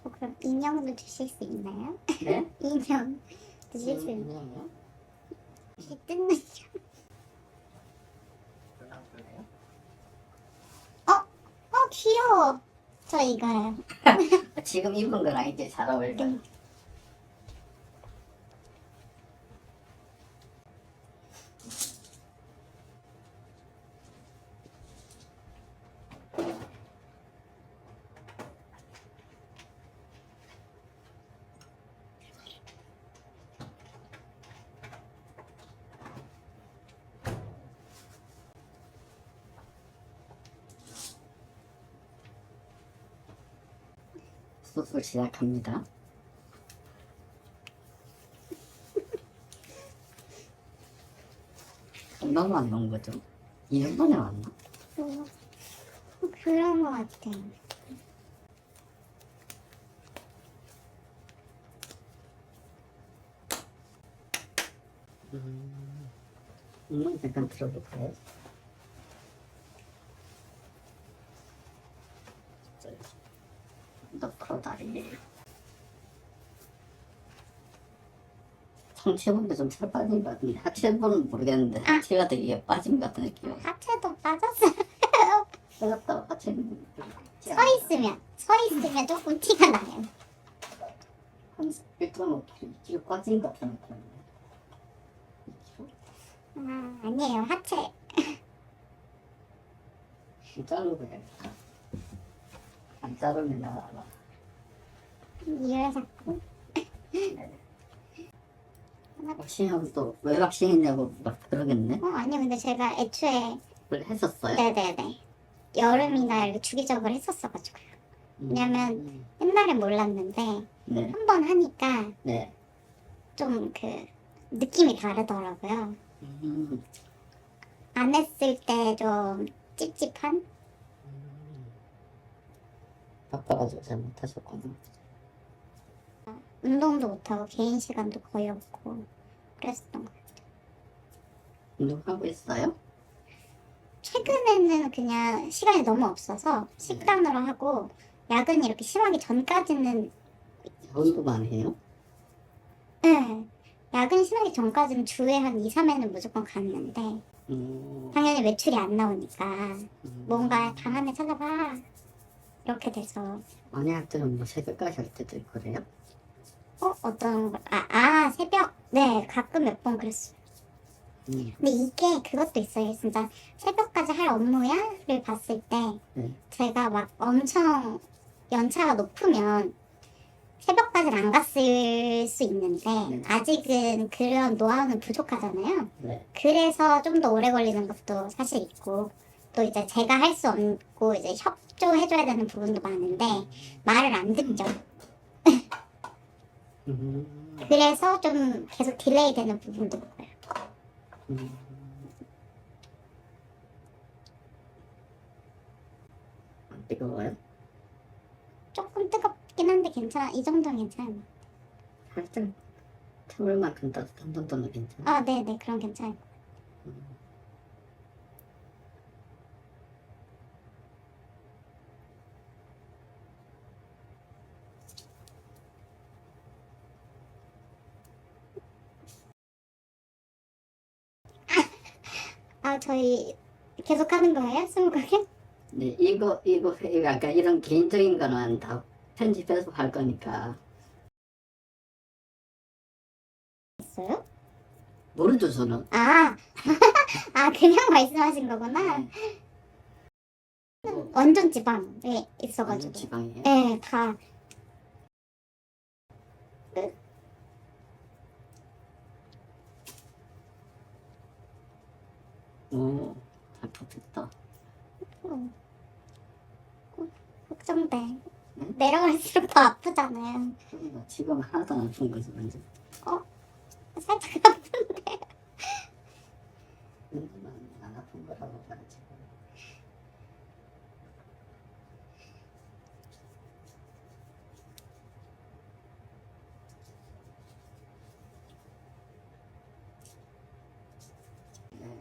그럼 인형도 주실 수 있나요? 네? 인형 드실 수 있나요? 인형이요? 이게 뜯는 인형. 귀여워. 저 이거요. 지금 입은 거랑 이제 잘 어울려. 수술 시작합니다. 금방 왔는 거죠? 2년 만에 왔나? 그런 거 같아. 잠깐 들어볼까요? 너프로 다리. 상체분도 좀 살 빠진 것 같은데 하체분은 모르겠는데 하체가 되게 빠진 것 같은 느낌. 하체도 빠졌어요. 빠졌다 하체는 서 있으면 조금 티가 나요. 한 1kg, 2kg 빠진 것 같은 느낌인데. 아니에요. 하체. 자르고 해야겠다. 안 자르면 나와라. 이걸 자꾸. 왁싱하고 또 왜 왁싱했냐고 막 그러겠네. 아니요. 근데 제가 애초에 원래 했었어요? 네네네. 여름이나 이렇게 주기적으로 했었어가지고요. 왜냐면 옛날엔 몰랐는데 네. 한 번 하니까 네. 좀 그 느낌이 다르더라고요. 안 했을 때 좀 찝찝한? 바빠가지고 잘 못하셨구나. 운동도 못하고 개인 시간도 거의 없고 그랬었던 것 같아요. 운동하고 있어요? 최근에는 그냥 시간이 너무 없어서 식단으로 하고 야근이 이렇게 심하기 전까지는 운동만 해요? 네, 야근 심하기 전까지는 주에 한 2, 3회는 무조건 갔는데 당연히 매출이 안 나오니까 뭔가 방안을 찾아봐 이렇게 돼서 아내한테는 뭐 새벽까지 할 때도 있고 그래요? 어떤 거 새벽 네 가끔 몇 번 그랬어요. 근데 이게 그것도 있어요. 진짜 새벽까지 할 업무야를 봤을 때 제가 막 엄청 연차가 높으면 새벽까지는 안 갔을 수 있는데 아직은 그런 노하우는 부족하잖아요. 그래서 좀 더 오래 걸리는 것도 사실 있고 또 이제 제가 할 수 없고 이제 협조해줘야 되는 부분도 많은데 말을 안 듣죠. 그래서 좀 계속 딜레이 되는 부분도 있고요. 안 뜨거워요? 조금 뜨겁긴 한데 괜찮아. 이 정도는 괜찮아요. 살짝 참을 만큼 따뜻한 정도는 괜찮아? 네네. 그럼 괜찮아요. 저희 계속 하는 거예요? 스무고개? 네, 이거 약간 이런 개인적인 거는 다 편집해서 할 거니까. 있어요? 모르죠, 저는. 그냥 말씀하신 거구나. 네. 완전 지방에 완전 있어가지고. 지방이에요? 네, 다. 오, 잘 뽑혔다. 걱정돼. 내려갈수록 더 아프잖아요. 지금 하나도 안 아픈 거지, 완전. 살짝 아픈데. 안 아픈 거라고 말하지.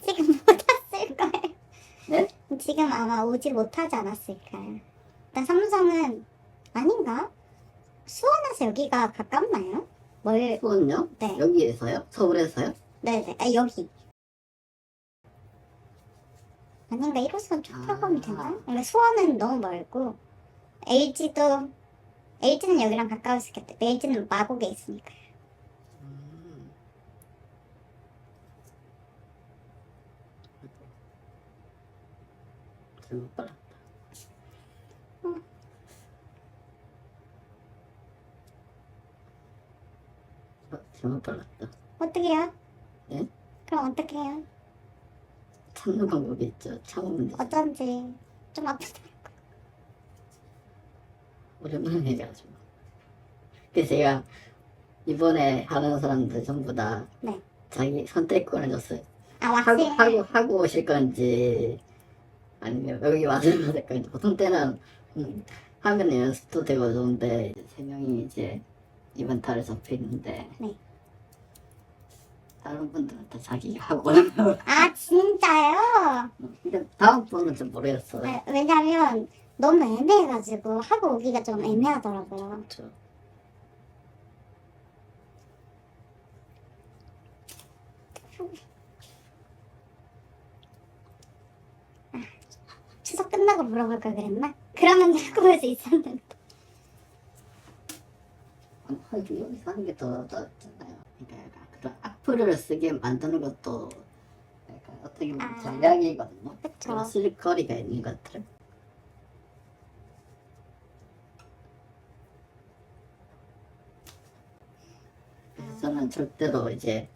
지금 못 왔을 거예요. 네? 지금 아마 오지 못하지 않았을까요? 일단 삼성은 아닌가? 수원에서 여기가 가깝나요? 뭘? 수원요? 네. 여기에서요? 서울에서요? 네네. 아, 여기. 아닌가 1호선 쭉 타고 되나? 근데 수원은 너무 멀고 LG도 LG는 여기랑 가까울 수 있겠다. LG는 마곡에 있으니까. 음. 잘못 빨았다. 잘못 빨랐다. 어떻게 해요? 예? 그럼 어떻게 해요? 참는 방법이 있죠. 참으면 되죠. 어쩐지 좀 아프다. 오랜만에 해가지고. 그래서 제가 이번에 하는 사람들 전부 다 네. 자기 선택권을 줬어요. 아, 왁싱. 하고 오실 건지 아니면 여기 와서 할 건지. 보통 때는 하면 연습도 되고 좋은데 이제 세 명이 이제 이번 달에 잡혀 있는데 네. 다른 분들은 다 자기가 하고 오는 거. 아, 진짜요? 근데 다음 분은 좀 모르겠어요. 네, 왜냐면 너무 애매해가지고 하고 오기가 좀 애매하더라고요. 그렇죠. 추석 끝나고 물어볼 걸 그랬나? 그러면 하고 올 수 있었는데. 하기 여기서 하는 게 더 낫잖아요. 그러니까 약간 그런 악플을 쓰게 만드는 것도 약간 어떻게 보면 전략이거든요. 그쵸. 쓸 거리가 있는 것들. 그래서 저는 절대로 이제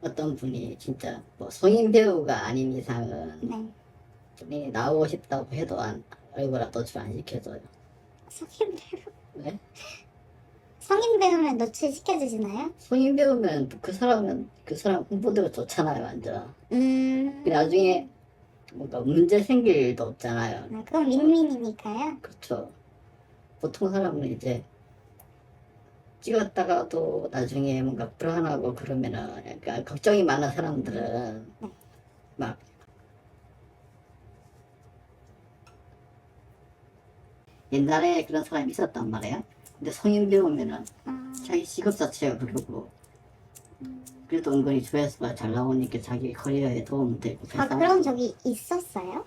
어떤 분이 진짜 뭐 성인 배우가 아닌 이상은 네. 본인이 나오고 싶다고 해도 얼굴 노출 안 시켜줘요. 성인 배우. 왜? 성인 배우면 노출시켜주시나요? 성인 배우면 그 사람 홍보대로 좋잖아요, 완전. 나중에 뭔가 문제 생길 일도 없잖아요. 아, 그건 윈윈이니까요. 그렇죠. 보통 사람은 이제 찍었다가도 나중에 뭔가 불안하고 그러면은 약간 걱정이 많은 사람들은 네. 막 옛날에 그런 사람이 있었단 말이에요. 근데 성인 배우면은 자기 직업 자체가 그러고 그래도 은근히 조회수가 잘 나오니까 자기 커리어에 도움 되고 아, 그런 적이 있었어요?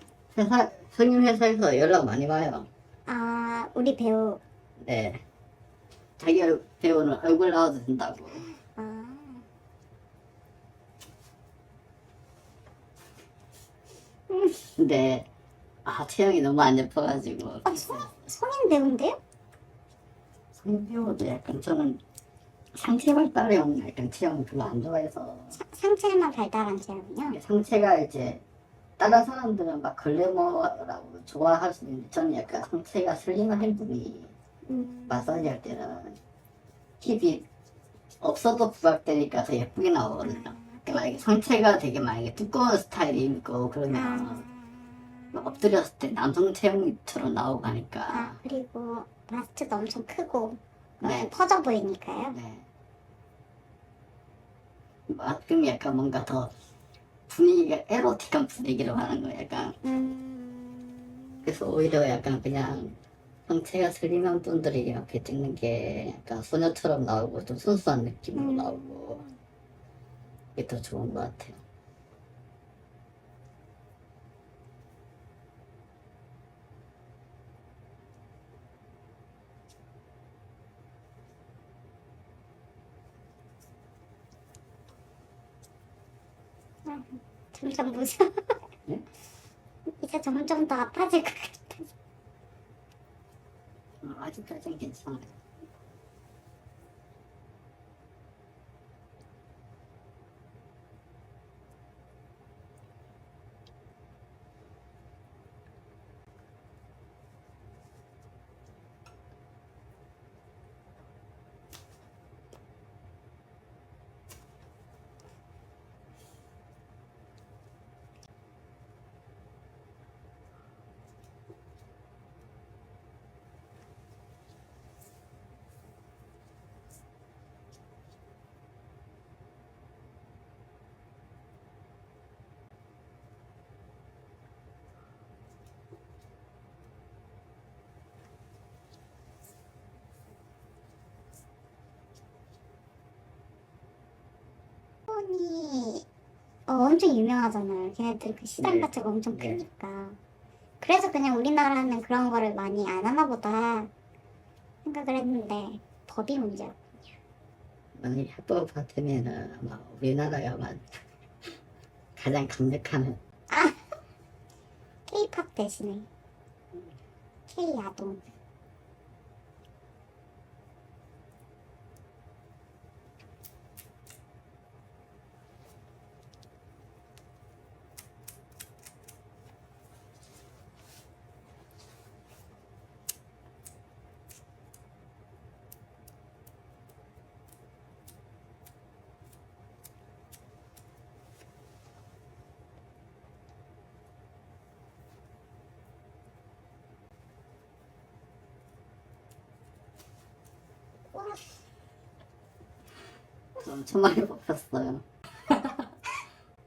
성인 회사에서 연락 많이 와요. 아, 우리 배우. 네. 자기 배우는 얼굴 나와도 된다고. 아, 근데 체형이 너무 안 예뻐가지고 성인 배우인데요? 성인 배우도 약간 저는 상체 발달에 오는 약간 체형을 별로 안 좋아해서 상체만 발달한 체형이요? 상체가 이제 다른 사람들은 막 글래머라고 좋아할 수 있는데 저는 약간 상체가 슬림한 헬분이 마사지 할 때는 힙이 없어도 부각되니까 더 예쁘게 나오거든요. 그러니까 만약에 상체가 되게 만약에 두꺼운 스타일이 있고 그러면 막 엎드렸을 때 남성 체형처럼 나오고 하니까 아, 그리고 바스트도 엄청 크고 네. 퍼져 보이니까요. 네. 그럼 약간 뭔가 더 분위기가 에로틱한 분위기로 하는 거예요. 약간 그래서 오히려 약간 그냥 상체가 슬림한 분들이 이렇게 찍는 게 약간 소녀처럼 나오고 좀 순수한 느낌으로 나오고 그게 더 좋은 것 같아요. 점점 무서워. 네? 이제 점점 더 아파질 것 같아. 아직까지는 괜찮아요. 시간이 엄청 유명하잖아요. 걔네들 그 시장 네. 자체가 엄청 네. 크니까. 그래서 그냥 우리나라는 그런 거를 많이 안 하나 보다 생각을 했는데 법이 문제였군요. 만약에 합법 같으면은 아마 우리나라가 아마 가장 강력한 K-팝 대신에 K-야동. 엄청 많이 뽑혔어요.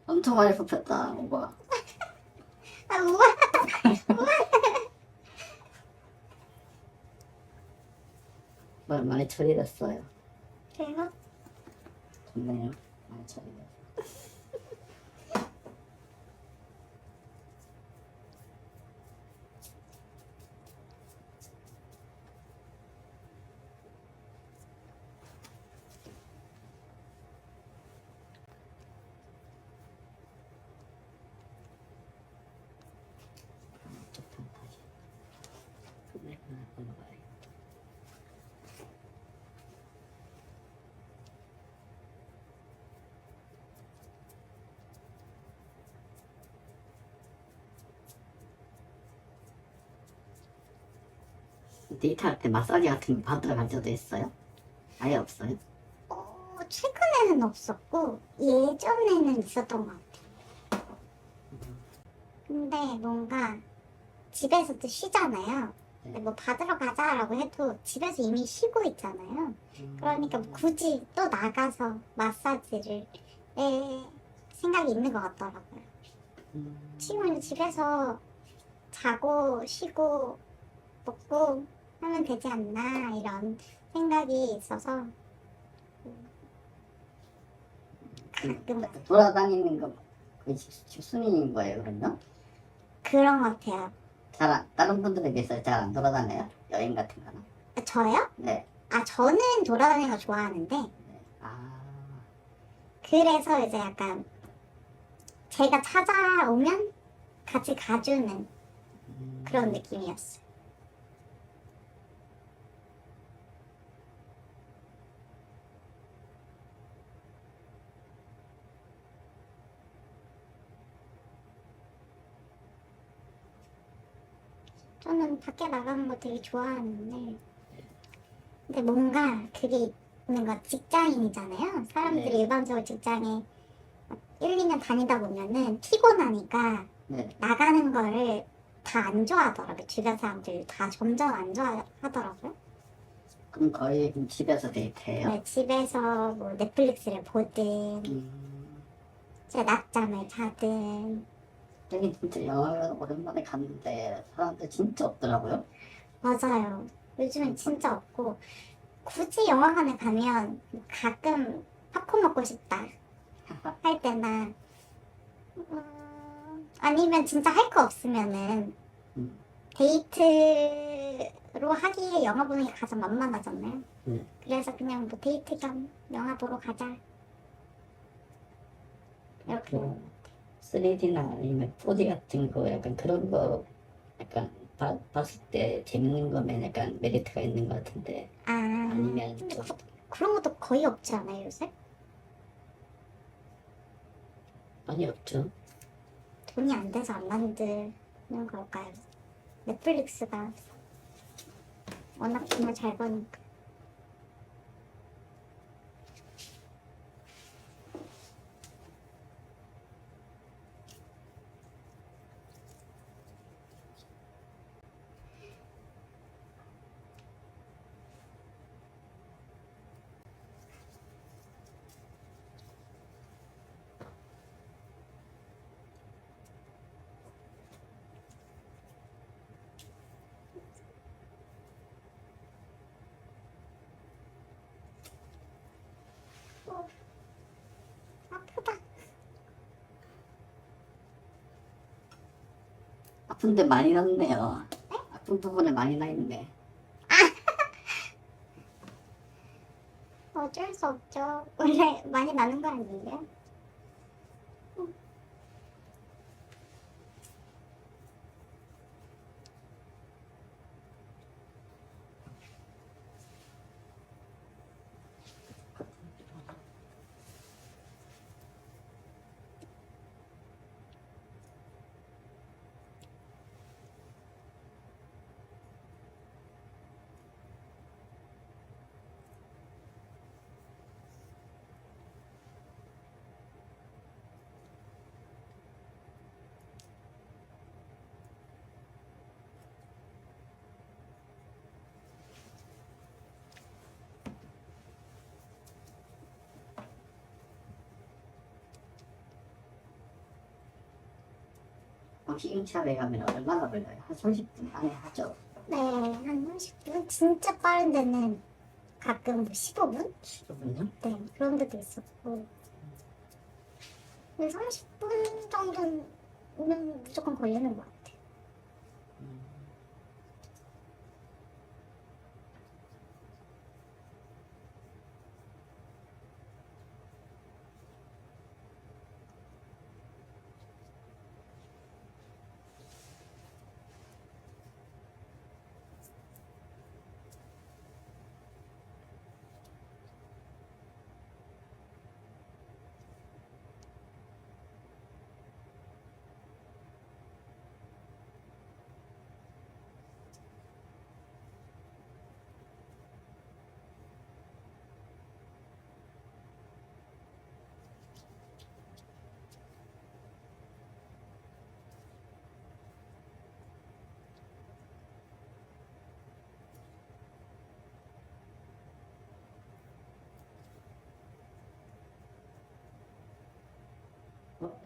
엄청 많이 뽑혔다. 오빠. 아, 우와! 말 많이 처리됐어요. 그래요? 좋네요. 많이 처리됐어요. 쪽편 다시. 네, 넘어가요. 데이트할 때 마사지 같은 거 받으러 갈 때도 있어요? 아예 없어요? 최근에는 없었고 예전에는 있었던 것 같아요. 근데 뭔가 집에서도 쉬잖아요. 근데 뭐 받으러 가자라고 해도 집에서 이미 쉬고 있잖아요. 그러니까 뭐 굳이 또 나가서 마사지를 할 생각이 있는 것 같더라고요. 지금은 집에서 자고 쉬고 먹고 하면 되지 않나 이런 생각이 있어서 가끔 돌아다니는 거 거의 집순이인 거예요, 그러면? 그런 것 같아요. 다른 분들에 비해서 잘 안 돌아다녀요? 여행 같은 거는? 저요? 네. 저는 돌아다니는 거 좋아하는데 네. 아, 그래서 이제 약간 제가 찾아오면 같이 가주는 그런 느낌이었어요. 저는 밖에 나가는 거 되게 좋아하는데 근데 뭔가 그게 있는 거 직장인이잖아요. 사람들이 네. 일반적으로 직장에 1, 2년 다니다 보면은 피곤하니까 네. 나가는 거를 다 안 좋아하더라고요. 주변 사람들이 다 점점 안 좋아하더라고요. 그럼 거의 그럼 집에서 데이트해요? 네, 집에서 뭐 넷플릭스를 보든 제 낮잠을 자든 여기 진짜 영화관 오랜만에 갔는데 사람들 진짜 없더라고요. 맞아요. 요즘엔 진짜 없고 굳이 영화관에 가면 가끔 팝콘 먹고 싶다 할 때나 아니면 진짜 할 거 없으면은 음. 데이트로 하기에 영화 보는 게 가장 만만하잖아요. 네. 그래서 그냥 뭐 데이트 겸 영화 보러 가자 이렇게. 3D나 아니면 4D 같은 거 약간 그런 거 약간 봤을 때 재밌는 거면 약간 메리트가 있는 것 같은데 아니면 근데 좀 그런 것도 거의 없지 않아요 요새? 많이 없죠. 돈이 안 돼서 안 만드는 걸까요? 넷플릭스가 워낙 돈을 잘 버니까. 아픈데 많이 났네요. 아픈 부분에 많이 나 있네. 어쩔 수 없죠. 원래 많이 나는 거 아니에요? 시행착오에 가면 얼마나 걸려요? 한 30분 안에 하죠. 네, 한 30분? 진짜 빠른 데는 가끔 15분? 15분요? 네, 그런 데도 있었고. 근데 30분 정도는 무조건 걸리는 것 같아요.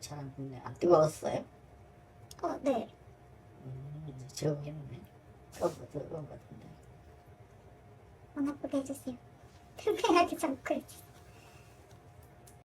잘안 붙네. 안 뜨거웠어요? 네. 저겠네. 뜨거운 것 같은데. 안 아프게 해주세요. 팽팽하게 잡고 해주세요.